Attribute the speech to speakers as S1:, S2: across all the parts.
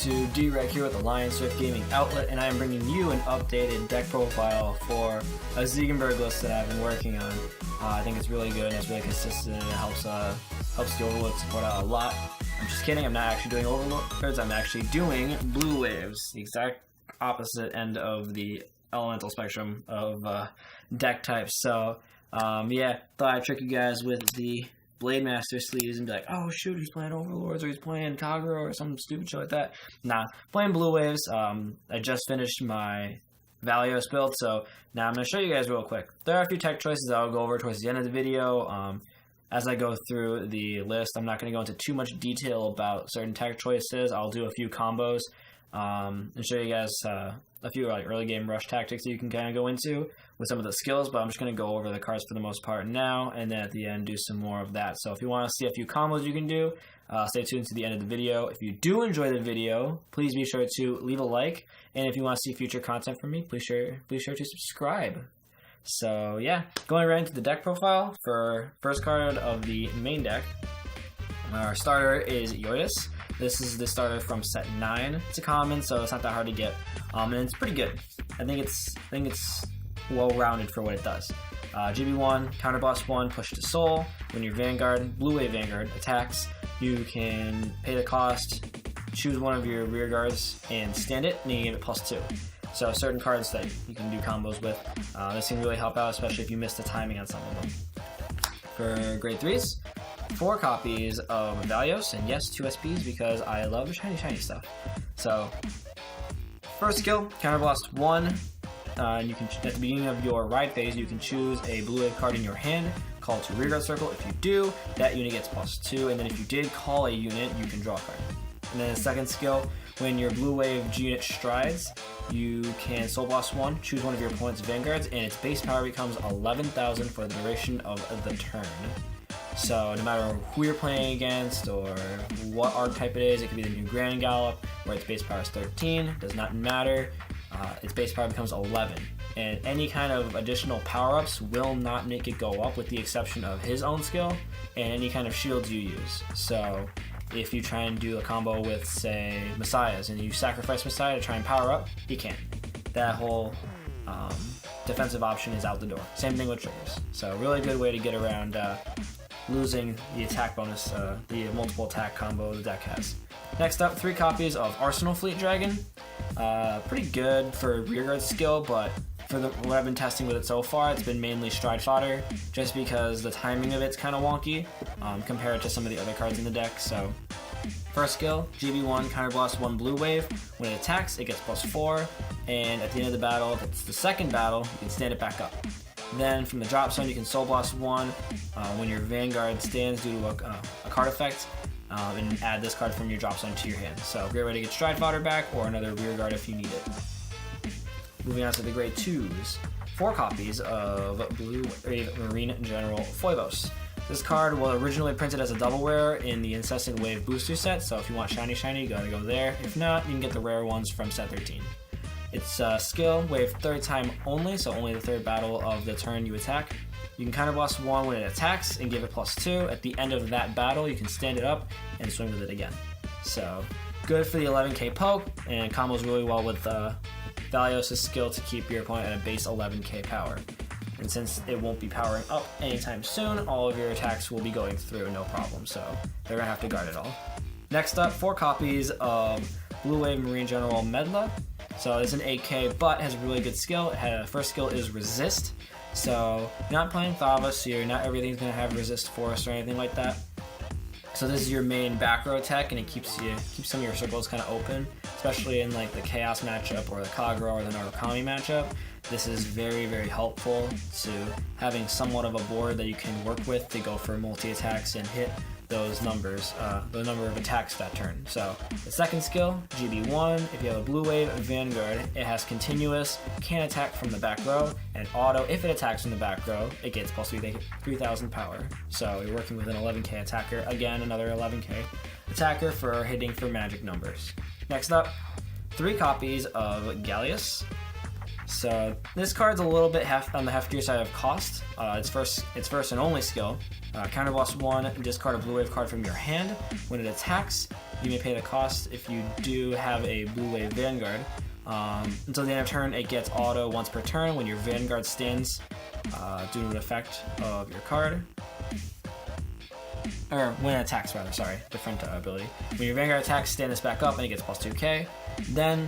S1: YouTube, D-Rec here with the Lion Swift Gaming Outlet, and I am bringing you an updated deck profile for a Ziegenberg list that I've been working on. I think it's really good and it's really consistent and it helps the Overlord support out a lot. I'm just kidding, I'm not actually doing Overlords, I'm actually doing Blue Waves, the exact opposite end of the elemental spectrum of deck types. So, yeah, thought I'd trick you guys with the Blade Master sleeves and be like, oh shoot, he's playing Overlords or he's playing Kagura or some stupid shit like that. Nah, playing Blue Waves. I just finished my Valeos build, so now I'm going to show you guys real quick. There are a few tech choices that I'll go over towards the end of the video. As I go through the list, I'm not going to go into too much detail about certain tech choices. I'll do a few combos and show you guys a few like early game rush tactics that you can kind of go into with some of the skills, but I'm just going to go over the cards for the most part now, and then at the end do some more of that. So if you want to see a few combos you can do, stay tuned to the end of the video. If you do enjoy the video, please be sure to leave a like, and if you want to see future content from me, please sure to subscribe. So yeah, going right into the deck profile for first card of the main deck. Our starter is Yoidus. This is the starter from set 9. It's a common, so it's not that hard to get, and it's pretty good. I think it's well-rounded for what it does. GB1, counterblast 1, push to soul. When your Vanguard, Blue Wave Vanguard, attacks, you can pay the cost, choose one of your rear guards, and stand it, and you give it +2. So certain cards that you can do combos with. This can really help out, especially if you miss the timing on some of them. For grade 3s, 4 copies of Valeos, and yes, 2 SPs because I love the shiny stuff. So, first skill, Counterblast 1. You can, at the beginning of your ride phase, you can choose a blue wave card in your hand, call it to rearguard circle. If you do, that unit gets +2, and then if you did call a unit, you can draw a card. And then the second skill, when your blue wave unit strides, you can Soul Blast 1, choose one of your opponent's vanguards, and its base power becomes 11,000 for the duration of the turn. So no matter who you're playing against or what archetype it is, it could be the new Grand Gallop where its base power is 13, does not matter, its base power becomes 11. And any kind of additional power-ups will not make it go up with the exception of his own skill and any kind of shields you use. So if you try and do a combo with, say, Messiahs and you sacrifice Messiah to try and power up, you can't. That whole defensive option is out the door. Same thing with triggers. So really good way to get around losing the attack bonus, the multiple attack combo the deck has. Next up, 3 copies of Arsenal Fleet Dragon. Pretty good for rearguard skill, but for what I've been testing with it so far, it's been mainly stride fodder, just because the timing of it's kind of wonky compared to some of the other cards in the deck. So, first skill, GB1, Counterblast 1 Blue Wave. When it attacks, it gets +4, and at the end of the battle, if it's the second battle, you can stand it back up. Then from the drop zone, you can Soul Blast 1 when your Vanguard stands due to a card effect, and add this card from your drop zone to your hand. So great way to get stride fodder back or another rear guard if you need it. Moving on to the grade 2s, 4 copies of Blue Wave Marine General Phobos. This card was originally printed as a double rare in the Incessant Wave booster set, so if you want shiny, you gotta go there. If not, you can get the rare ones from set 13. It's skill, wave 3rd time only, so only the 3rd battle of the turn you attack. You can counterblast 1 when it attacks and give it +2. At the end of that battle, you can stand it up and swing with it again. So, good for the 11k poke, and combos really well with Valeos' skill to keep your opponent at a base 11k power. And since it won't be powering up anytime soon, all of your attacks will be going through no problem, so they're going to have to guard it all. Next up, 4 copies of Blue Wave Marine General Medla. So it's an 8k, but has a really good skill. First skill is Resist. So you're not playing Thavas here, not everything's going to have Resist Force or anything like that. So this is your main back row tech, and it keeps some of your circles kind of open, especially in like the Chaos matchup or the Kagura or the Narukami matchup. This is very, very helpful to having somewhat of a board that you can work with to go for multi-attacks and hit those numbers, the number of attacks that turn. So the second skill, GB1, if you have a Blue Wave Vanguard, it has continuous, can attack from the back row, and auto, if it attacks from the back row, it gets +3,000 power. So you're working with an 11k attacker, again another 11k attacker for hitting for magic numbers. Next up, 3 copies of Gallius. So this card's a little bit on the heftier side of cost. Its first and only skill, Counterblast 1, discard a blue wave card from your hand. When it attacks, You may pay the cost if you do have a Blue Wave Vanguard. Until the end of turn, it gets auto once per turn when your Vanguard stands due to an effect of your card. Or when it attacks, rather, sorry, different ability. When your Vanguard attacks, stand this back up and it gets plus 2k. Then,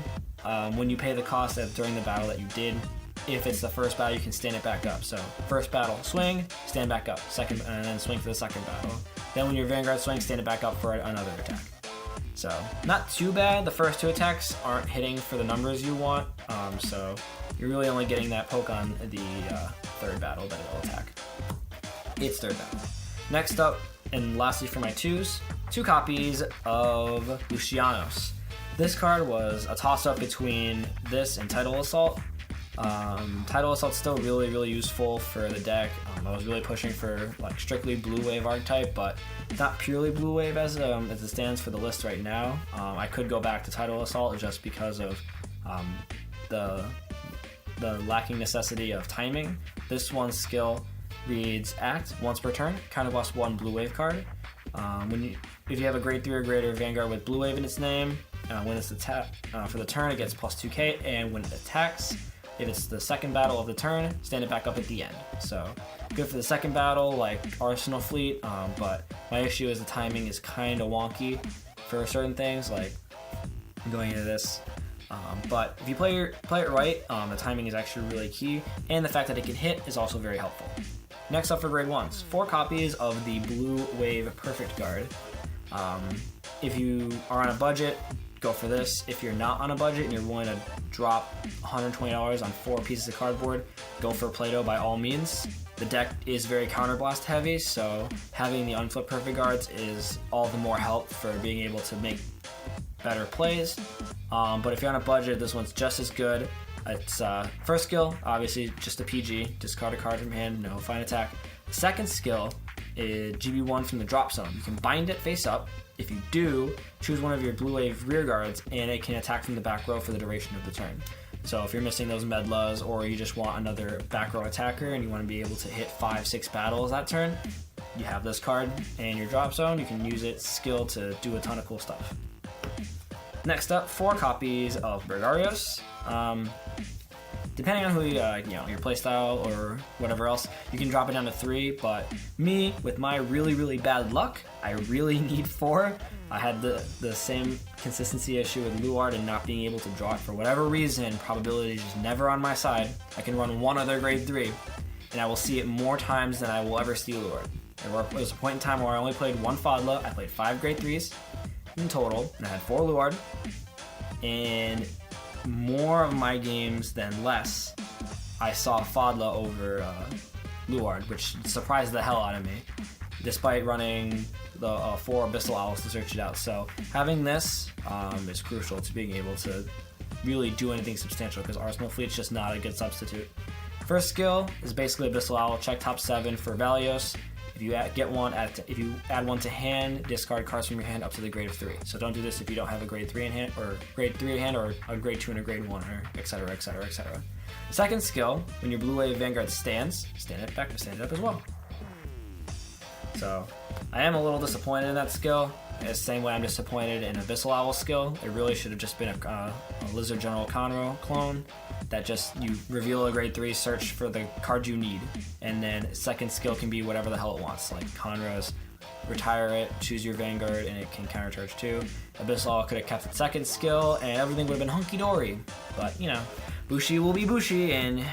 S1: when you pay the cost during the battle that you did, if it's the first battle, you can stand it back up. So, first battle, swing, stand back up, second, and then swing for the second battle. Then when your Vanguard swings, stand it back up for another attack. So, not too bad. The first 2 attacks aren't hitting for the numbers you want, so you're really only getting that poke on the third battle that it'll attack. It's third battle. Next up, and lastly for my 2s, 2 copies of Lucianos. This card was a toss-up between this and Tidal Assault. Tidal Assault's still really useful for the deck. I was really pushing for like strictly Blue Wave archetype, but not purely Blue Wave as it stands for the list right now. I could go back to Tidal Assault just because of the lacking necessity of timing. This one's skill reads Act once per turn, counterblast 1 Blue Wave card. If you have a grade 3 or greater Vanguard with Blue Wave in its name, when it's attacked for the turn, it gets plus 2k, and when it attacks, if it's the second battle of the turn, stand it back up at the end. So good for the second battle, like Arsenal Fleet, but my issue is the timing is kind of wonky for certain things, like going into this. But if you play it right, the timing is actually really key, and the fact that it can hit is also very helpful. Next up for grade 1s, 4 copies of the Blue Wave Perfect Guard. If you are on a budget, go for this. If you're not on a budget and you're willing to drop $120 on 4 pieces of cardboard, go for Play-Doh by all means. The deck is very counterblast heavy, so having the unflipped Perfect Guards is all the more help for being able to make better plays. But if you're on a budget, this one's just as good. It's first skill, obviously just a PG, discard a card from hand, no fine attack. The second skill is GB1 from the drop zone. You can bind it face up. If you do, choose one of your Blue Wave rear guards, and it can attack from the back row for the duration of the turn. So if you're missing those Medlas, or you just want another back row attacker and you want to be able to hit 5-6 battles that turn, you have this card in your drop zone. You can use its skill to do a ton of cool stuff. Next up, 4 copies of Valeos. Depending on who your playstyle or whatever else, you can drop it down to 3, but me, with my really bad luck, I really need 4. I had the same consistency issue with Luard and not being able to draw it for whatever reason. Probability is just never on my side. I can run one other grade 3, and I will see it more times than I will ever see Luard. There was a point in time where I only played 1 Fadla. I played 5 grade 3s in total, and I had 4 Luard, and more of my games than less, I saw Fadla over Luard, which surprised the hell out of me, despite running the 4 Abyssal Owls to search it out. So having this is crucial to being able to really do anything substantial, because Arsenal Fleet's just not a good substitute. First skill is basically Abyssal Owl, check top 7 for Valeos. If you add 1 to hand, discard cards from your hand up to the grade of 3. So don't do this if you don't have a grade 3 in hand, or grade 3 in hand, or a grade 2 and a grade 1, or etc. Second skill, when your Blue Wave Vanguard stands, stand it up as well. So I am a little disappointed in that skill. The same way I'm disappointed in Abyssal Owl skill. It really should have just been a Lizard General Conroe clone that just, you reveal a grade 3, search for the card you need, and then second skill can be whatever the hell it wants, like Conroe's retire it, choose your Vanguard, and it can countercharge too. Abyssal Owl could have kept its second skill and everything would have been hunky-dory, but you know, Bushi will be Bushi and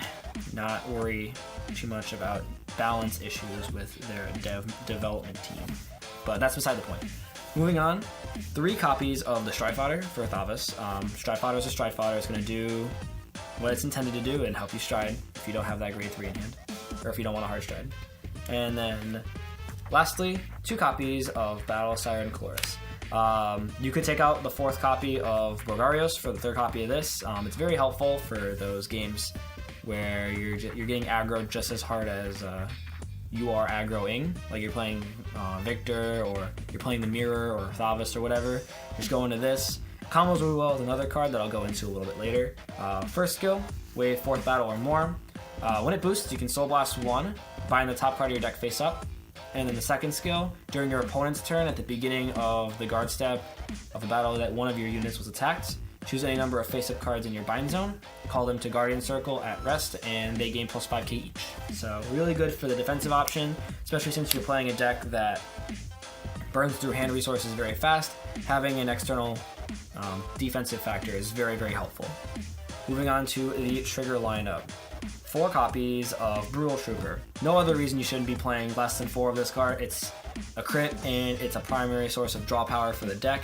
S1: not worry too much about balance issues with their development team. But that's beside the point. Moving on, 3 copies of the Stride Fodder for Thavis. Stride Fodder is a Stride Fodder. It's going to do what it's intended to do and help you stride if you don't have that grade 3 in hand, or if you don't want a hard stride. And then lastly, 2 copies of Battle Siren Chorus. You could take out the 4th copy of Borgarios for the 3rd copy of this. It's very helpful for those games where you're getting aggroed just as hard as you are aggroing, like you're playing Victor, or you're playing the Mirror or Thavis or whatever. Just go into this. Combos really well with another card that I'll go into a little bit later. First skill, wave 4th battle or more. When it boosts, you can Soul Blast 1, bind the top card of your deck face up. And then the second skill, during your opponent's turn at the beginning of the guard step of a battle that one of your units was attacked, choose any number of face-up cards in your bind zone, call them to Guardian Circle at rest, and they gain plus 5k each. So really good for the defensive option, especially since you're playing a deck that burns through hand resources very fast. Having an external defensive factor is very, very helpful. Moving on to the trigger lineup. 4 copies of Brutal Trooper. No other reason you shouldn't be playing less than 4 of this card. It's a crit and it's a primary source of draw power for the deck.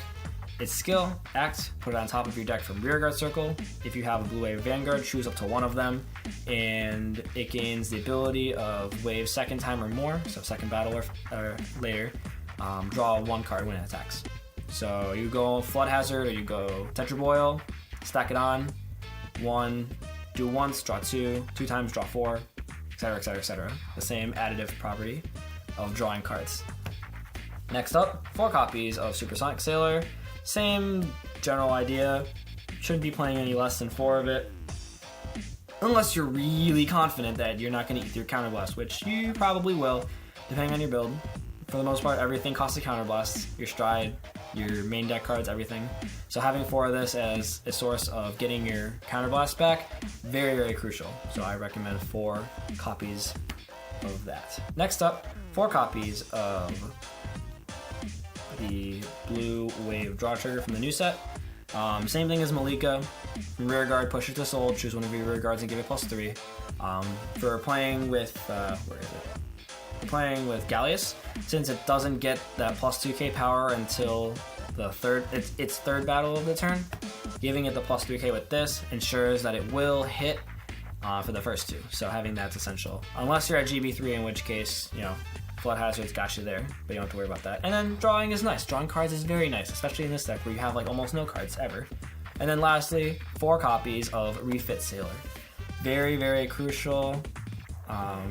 S1: Its skill, act, put it on top of your deck from Rearguard Circle. If you have a Blue Wave Vanguard, choose up to 1 of them, and it gains the ability of wave second time or more, so second battle or later, draw 1 card when it attacks. So you go Flood Hazard or you go Tetra Boil, stack it on, 1, do once, draw 2, 2 times, draw 4, etc, etc, etc. The same additive property of drawing cards. Next up, 4 copies of Supersonic Sailor. Same general idea. Shouldn't be playing any less than 4 of it. Unless you're really confident that you're not going to eat through Counterblast, which you probably will, depending on your build. For the most part, everything costs a Counterblast. Your Stride, your main deck cards, everything. So having 4 of this as a source of getting your Counterblast back, very, very crucial. So I recommend 4 copies of that. Next up, 4 copies of the Blue Wave Draw Trigger from the new set. Same thing as Malika. Rear guard, push it to soul, choose one of your rear guards and give it +3. For playing with, where is it? For playing with Valeos, since it doesn't get that +2k power until the its third battle of the turn, giving it the +3k with this ensures that it will hit for the first 2. So having that's essential. Unless you're at GB3, in which case, you know, Flood Hazard's got you there, but you don't have to worry about that. And then drawing is nice. Drawing cards is very nice, especially in this deck where you have like almost no cards ever. And then lastly, 4 copies of Refit Sailor. Very, very crucial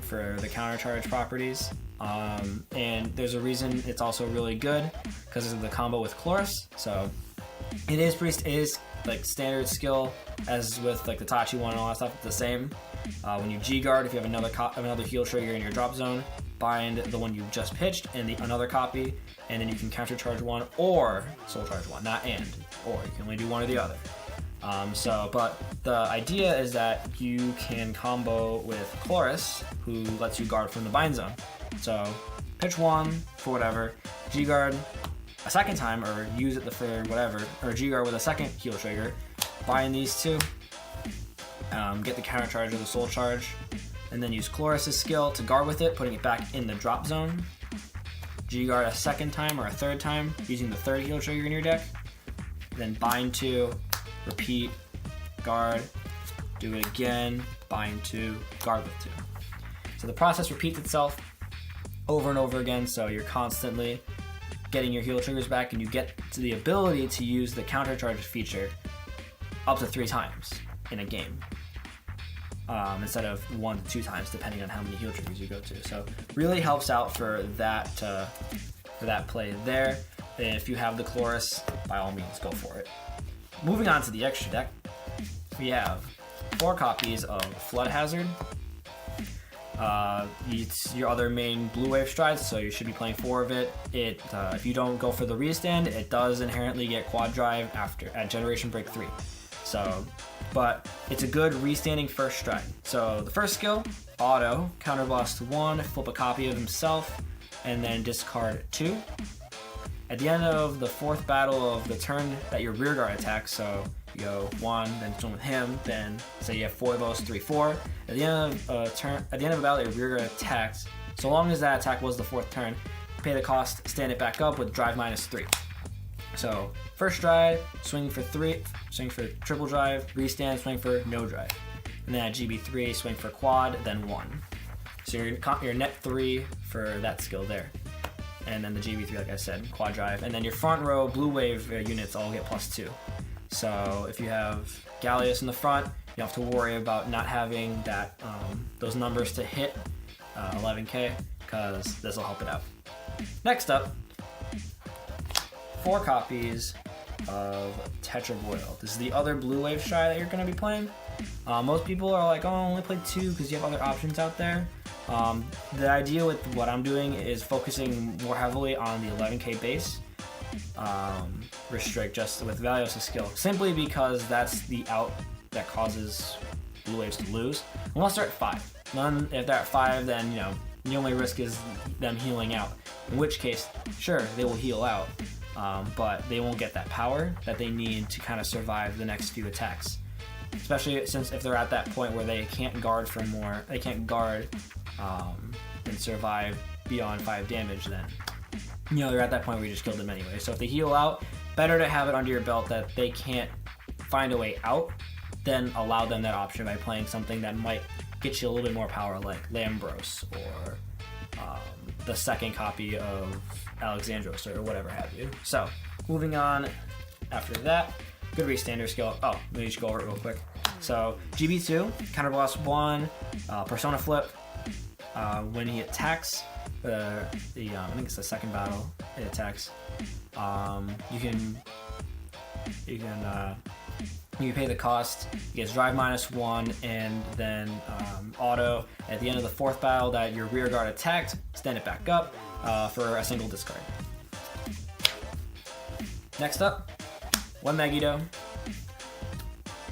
S1: for the countercharge properties. And there's a reason it's also really good, because of the combo with Chloris. So it is like standard skill as with like the Tachi one and all that stuff. It's the same. When you G-Guard, if you have another heal trigger in your drop zone, bind the one you just pitched and another copy, and then you can countercharge 1 or soul charge 1, not and, or you can only do one or the other. But the idea is that you can combo with Chloris, who lets you guard from the bind zone. So pitch 1 for whatever, G-Guard a second time, or use it for whatever, or G-Guard with a second heal trigger, bind these 2, get the counter charge or the soul charge, and then use Chloris' skill to guard with it, putting it back in the drop zone. G-Guard a second time or a third time, using the 3rd heal trigger in your deck. Then bind 2, repeat, guard, do it again, bind 2, guard with 2. So the process repeats itself over and over again, so you're constantly getting your heal triggers back, and you get to the ability to use the counter charge feature up to 3 times in a game. Instead of 1 to 2 times, depending on how many heal triggers you go to. So really helps out for that play there. And if you have the Chloris, by all means, go for it. Moving on to the extra deck, we have 4 copies of Flood Hazard. It's your other main Blue Wave Stride, so you should be playing 4 of it. If you don't go for the restand, it does inherently get Quad Drive at Generation Break 3. So, but it's a good restanding first stride. So the first skill, auto, counterblast 1, flip a copy of himself, and then discard 2. At the end of the 4th battle of the turn that your rear guard attacks, so you go 1, then one with him, then say you have 4 of those, 3, 4. At the end of a battle, your rear guard attacks. So long as that attack was the 4th turn, pay the cost, stand it back up with drive -3. So first stride, swing for 3, swing for triple drive, restand, swing for no drive. And then at GB3, swing for quad, then 1. So you're net 3 for that skill there. And then the GB3, like I said, quad drive. And then your front row Blue Wave units all get +2. So if you have Valeos in the front, you don't have to worry about not having that those numbers to hit 11k, because this will help it out. Next up, 4 copies of Tetravoil. This is the other blue wave strat that you're going to be playing. Most people are like, oh, I only play 2 because you have other options out there. The idea with what I'm doing is focusing more heavily on the 11k base. Restrict just with Valeos' skill, simply because that's the out that causes blue waves to lose. Unless they're at 5. If they're at 5, then you know the only risk is them healing out. In which case, sure, they will heal out, but they won't get that power that they need to kind of survive the next few attacks. Especially since if they're at that point where they can't guard for more, they can't guard and survive beyond 5 damage, then you know they're at that point where you just killed them anyway. So if they heal out, better to have it under your belt that they can't find a way out than allow them that option by playing something that might get you a little bit more power, like Lambros or the second copy of Alexandros or whatever have you. So moving on after that, good standard skill. Oh, let me just go over it real quick. So GB2, counterblast 1, persona flip. When he attacks, I think it's the second battle it attacks. You can pay the cost. He gets drive -1 and then auto. At the end of the 4th battle that your rear guard attacked, stand it back up for a single discard. Next up, 1 Megiddo.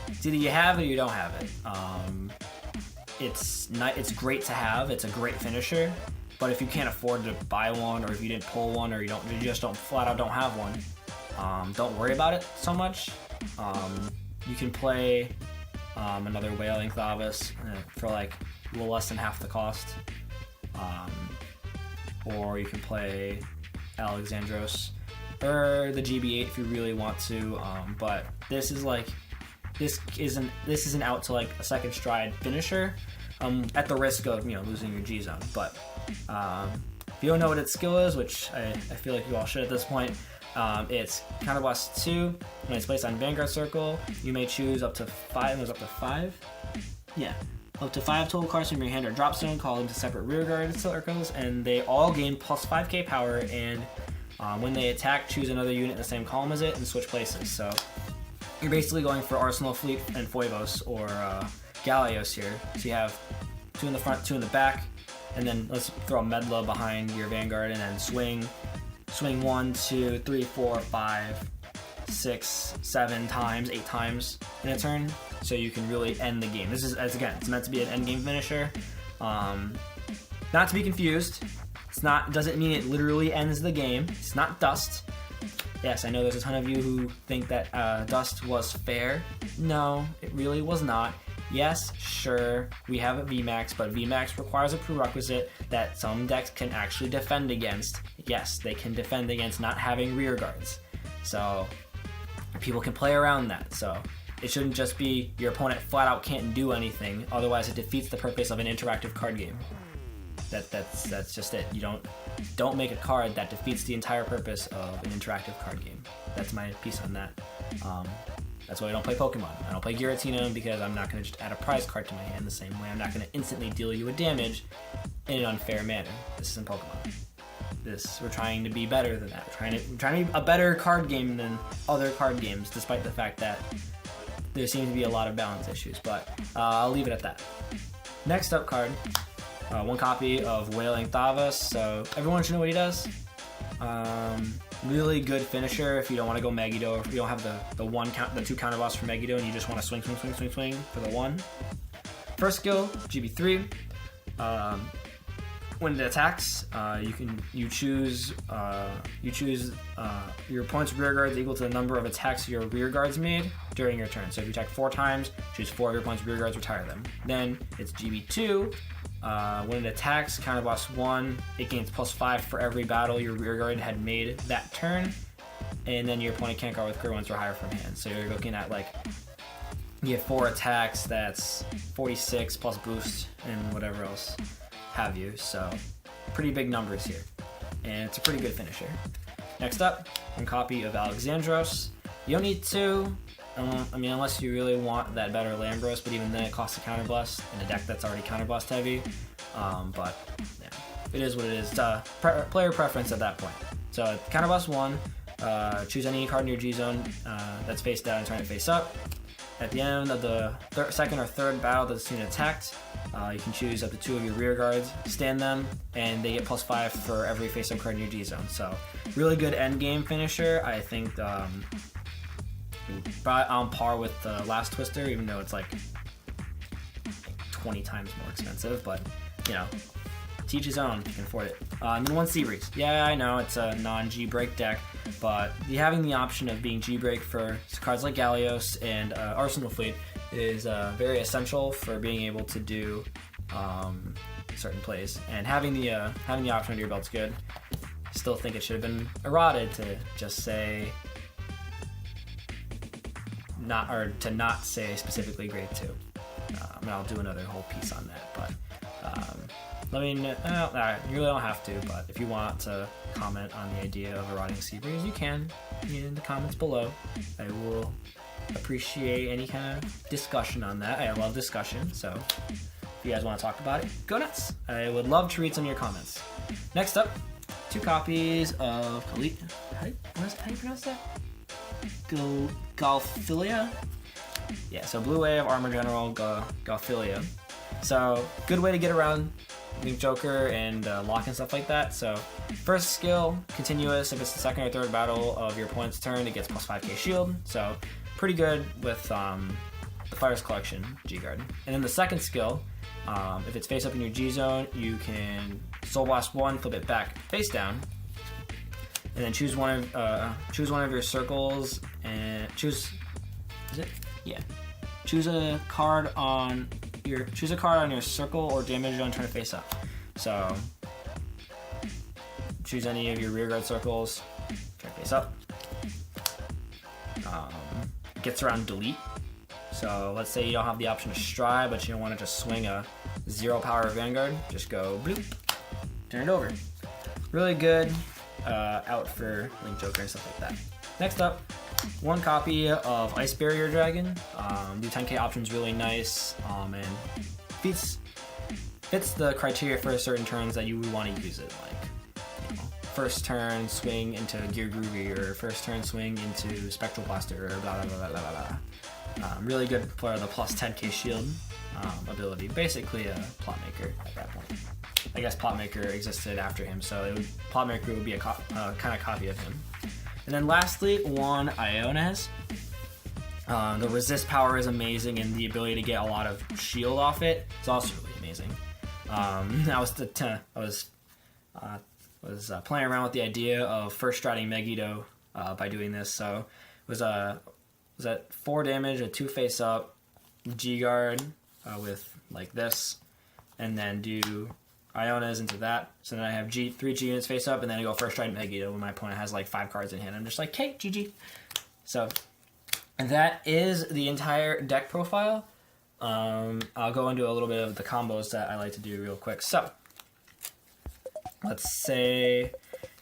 S1: It's either you have it or you don't have it. It's great to have. It's a great finisher. But if you can't afford to buy one, or if you didn't pull one, or you just don't flat out don't have one, don't worry about it so much. You can play another Wailing Thavas for like a little less than half the cost, or you can play Alexandros or the GB8 if you really want to. But this isn't out to like a second stride finisher, at the risk of losing your G zone. But if you don't know what its skill is, which I feel like you all should at this point, it's counterblast 2. When it's placed on Vanguard Circle, you may choose up to 5. There's up to 5. Yeah, up to 5 total cards from your hand or drop zone, call into separate rearguard circles, and they all gain plus 5k power. And when they attack, choose another unit in the same column as it and switch places. So you're basically going for Arsenal Fleet and Foivos or Valeos here. So you have 2 in the front, 2 in the back, and then let's throw a Medla behind your Vanguard, and then swing 1, 2, 3, 4, 5, 6, 7 times, 8 times in a turn, so you can really end the game. This is, again, it's meant to be an end game finisher. Not to be confused. Doesn't mean it literally ends the game. It's not Dust. Yes, I know there's a ton of you who think that Dust was fair. No, it really was not. Yes, sure, we have a VMAX, but VMAX requires a prerequisite that some decks can actually defend against. Yes, they can defend against not having rear guards. So people can play around that. So it shouldn't just be your opponent flat out can't do anything, otherwise it defeats the purpose of an interactive card game. That's just it. You don't make a card that defeats the entire purpose of an interactive card game. That's my piece on that. That's why I don't play Pokemon. I don't play Giratina because I'm not going to just add a prize card to my hand the same way. I'm not going to instantly deal you a damage in an unfair manner. This isn't Pokemon. We're trying to be better than that. We're trying to be a better card game than other card games, despite the fact that there seems to be a lot of balance issues. But I'll leave it at that. Next up card, 1 copy of Wailing Thavas. So everyone should know what he does. Really good finisher if you don't want to go Megiddo, or if you don't have the 2 counterblast for Megiddo and you just want to swing for the 1. First skill, GB3. When it attacks, you choose your opponent's rear guards equal to the number of attacks your rear guards made during your turn. So if you attack 4 times, choose 4 of your opponent's rear guards, retire them. Then it's GB2. When it attacks, counterblast 1, it gains plus 5 for every battle your rear guard had made that turn, and then your opponent can't guard with clear 1s or higher from hand. So you're looking at you have 4 attacks, that's 46 plus boost and whatever else have you. So pretty big numbers here, and it's a pretty good finisher. Next up, 1 copy of Alexandros. You don't need 2. Unless you really want that better Lambros, but even then it costs a counterblast in a deck that's already counterblast heavy. But yeah, it is what it is. It's player preference at that point. So counterblast 1, Choose any card in your G zone that's face down and turn it face up. At the end of the second or third battle that's being attacked, you can choose up to 2 of your rear guards, stand them, and they get +5 for every face-up card in your G zone. So, really good end game finisher. I think about on par with the last Twister, even though it's like 20 times more expensive. But you know, to each his own. You can afford it. And then 1 Sea Breeze. Yeah, I know it's a non-G break deck, but having the option of being G break for cards like Valeos and Arsenal Fleet is very essential for being able to do certain plays. And having the option under your belt's good. Still think it should have been eroded to just say not say specifically grade 2. And I'll do another whole piece on that, but let me know. You really don't have to, but if you want to comment on the idea of eroding Sea Breeze, you can in the comments below. I will appreciate any kind of discussion on that. I love discussion, so if you guys want to talk about it, go nuts. I would love to read some of your comments. Next up, 2 copies of how do you pronounce that? Galphilia? Yeah, so Blue Wave, Armor General, Galphilia. So, good way to get around Link Joker and lock and stuff like that. So, first skill, continuous. If it's the second or third battle of your opponent's turn, it gets +5k shield. So, pretty good with the Fire's Collection G-Guard. And then the second skill, if it's face up in your G zone, you can Soul Blast 1, flip it back face down, and then choose one of your circles and choose. Is it? Yeah. Choose a card on your circle or damage zone, turn it face up. So choose any of your rear guard circles, turn it face up. Gets around delete. So let's say you don't have the option to stride, but you don't want to just swing a 0 power Vanguard. Just go bloop, turn it over. Really good out for Link Joker and stuff like that. Next up, 1 copy of Ice Barrier Dragon. The 10k option's really nice and fits the criteria for certain turns that you would want to use it. Like, first turn swing into Gear Groovy, or first turn swing into Spectral Blaster, or blah blah blah blah blah blah. Really good for the +10k shield ability. Basically a plot maker at that point. I guess plot maker existed after him, so plot maker would be a kind of copy of him. And then lastly, 1 Iones. The resist power is amazing, and the ability to get a lot of shield off it is also really amazing. I was playing around with the idea of first striding Megiddo by doing this. So it was at 4 damage, a 2 face up, G guard with like this, and then do Iones into that. So then I have 3 G units face up, and then I go first stride Megiddo when my opponent has like 5 cards in hand. I'm just like, hey, GG. So, and that is the entire deck profile. I'll go into a little bit of the combos that I like to do real quick. So, let's say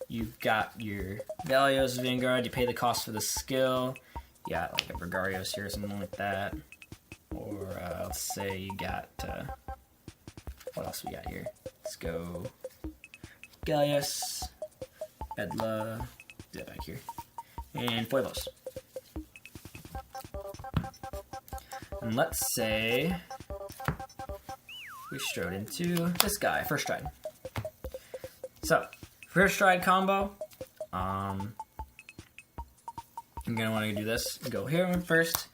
S1: you've got your Valeos Vanguard, you pay the cost for the skill. You got like a Bergarios here or something like that. Or let's say you got, what else we got here? Let's go Gallius, Edla, do that back here, and Valeos. And let's say we strode into this guy, first stride. So, first stride combo, you're going to want to do this. Go here first,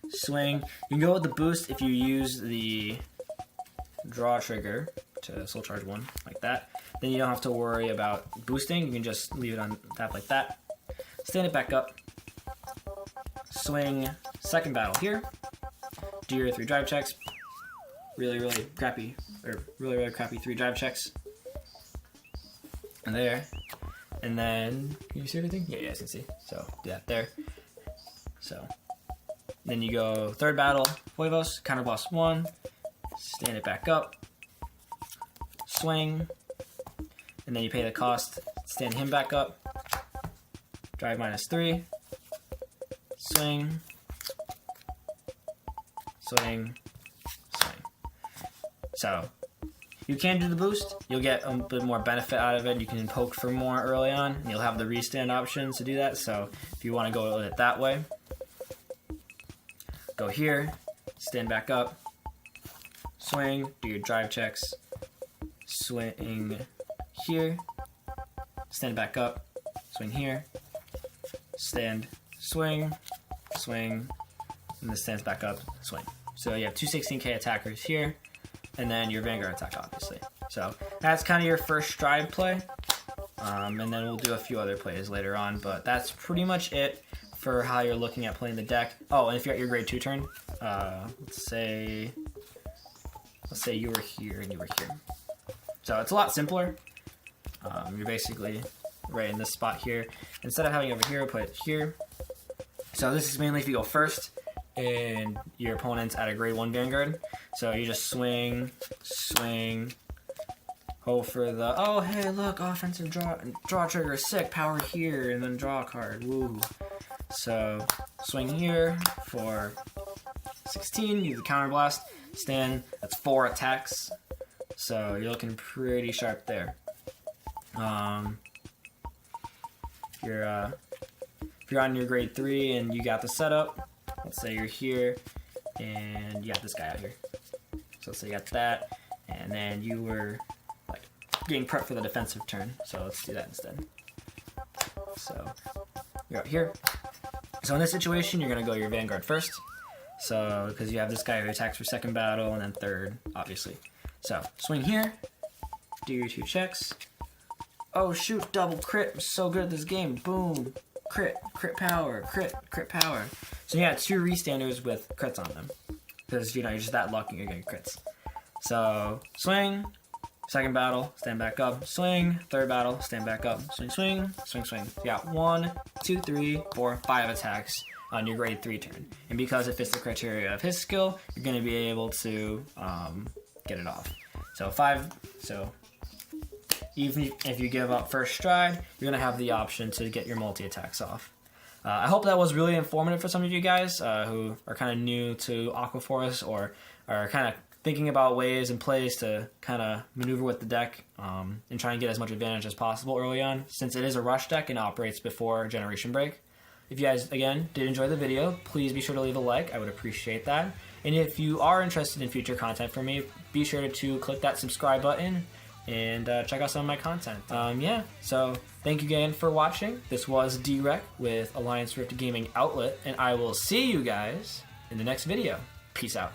S1: swing. You can go with the boost if you use the draw trigger to soul charge 1, like that. Then you don't have to worry about boosting. You can just leave it on tap like that. Stand it back up. Swing second battle here. Do your 3 drive checks. Really crappy 3 drive checks. And there. And then, can you see everything? Yeah, you guys can see. So, do that there. So, then you go third battle, Valeos, counter boss 1, stand it back up, swing, and then you pay the cost, stand him back up, drive -3, swing, swing, swing. So, You can do the boost. You'll get a bit more benefit out of it. You can poke for more early on, and you'll have the restand option to do that. So if you want to go with it that way, go here, stand back up, swing, do your drive checks, swing here, stand back up, swing here, stand, swing, swing, and this stands back up, swing. So you have two 16k attackers here, and then your Vanguard attack, obviously. So that's kind of your first stride play, and then we'll do a few other plays later on, but that's pretty much it for how you're looking at playing the deck. Oh, and if you're at your grade 2 turn, let's say you were here and you were here. So it's a lot simpler. You're basically right in this spot here. Instead of having over here, put it here. So this is mainly if you go first and your opponent's at a grade 1 Vanguard. So you just swing, swing, hope for the, oh hey look, offensive draw trigger, sick, power here, and then draw a card, woo. So swing here for 16, use the counter blast, stand, that's 4 attacks. So you're looking pretty sharp there. If you're on your grade 3 and you got the setup, let's say you're here and you got this guy out here. So let's say you got that, and then you were like getting prepped for the defensive turn. So let's do that instead. So you're out here. So in this situation, you're gonna go your Vanguard first. So because you have this guy who attacks for second battle and then third, obviously. So swing here, do your 2 checks. Oh shoot, double crit, I'm so good at this game, boom. Crit, crit power, crit, crit power. So you got 2 restanders with crits on them. Because, you know, you're just that lucky you're getting crits. So, swing, second battle, stand back up, swing, third battle, stand back up, swing, swing, swing, swing. You got 1, 2, 3, 4, 5 attacks on your grade 3 turn. And because it fits the criteria of his skill, you're going to be able to get it off. So even if you give up first stride, you're going to have the option to get your multi-attacks off. I hope that was really informative for some of you guys who are kind of new to Aqua Forest or are kind of thinking about ways and plays to kind of maneuver with the deck and try and get as much advantage as possible early on, since it is a rush deck and operates before Generation Break. If you guys, again, did enjoy the video, please be sure to leave a like. I would appreciate that. And if you are interested in future content from me, be sure to click that subscribe button and check out some of my content. Yeah, so thank you again for watching. This was D-Rec with Alliance Rift Gaming Outlet, and I will see you guys in the next video. Peace out.